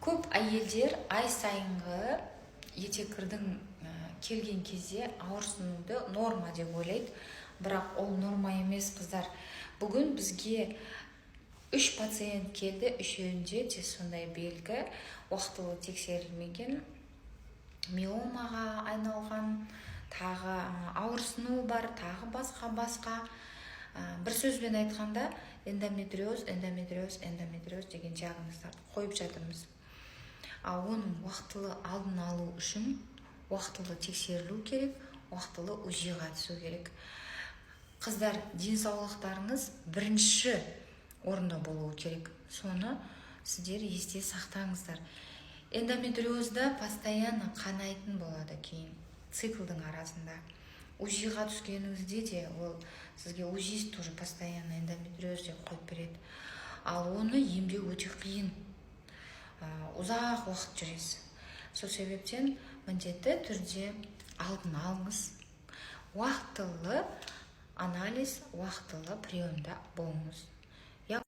Көп әйелдер ай сайынғы етеккірдің келген кезде ауырсынуды норма деп ойлайды. Бірақ ол норма емес, қыздар. Бүгін бізге 3 пациент келді, үшеуінде де сондай белгі уақытылы тексерілмеген миомаға айналған, тағы ауырсыну бар, тағы басқа. Бір сөзбен айтқанда эндометриоз деген диагноздарды қойып жатырмыз. Оның уақытылы алдын алу үшін уақытылы тексерілу керек, уақытылы УЗИ-ға түсу керек. Қыздар, денсаулықтарыңыз бірінші орында болуы керек. Соны сіздер есте сақтаңыздар. Эндометриозда постоянно қанайтын болады кейін циклдың арасында. УЗИ-ға түскеніңізде де ол сізге УЗИст тоже постоянно эндометриоз деп қойып береді. Ал оны емдеу өте қиын. Ұзақ уақыт жүресіз. Сол себептен міндетті түрде алдын алыңыз. Уақытылы анализ, уақытылы приемда болыңыз.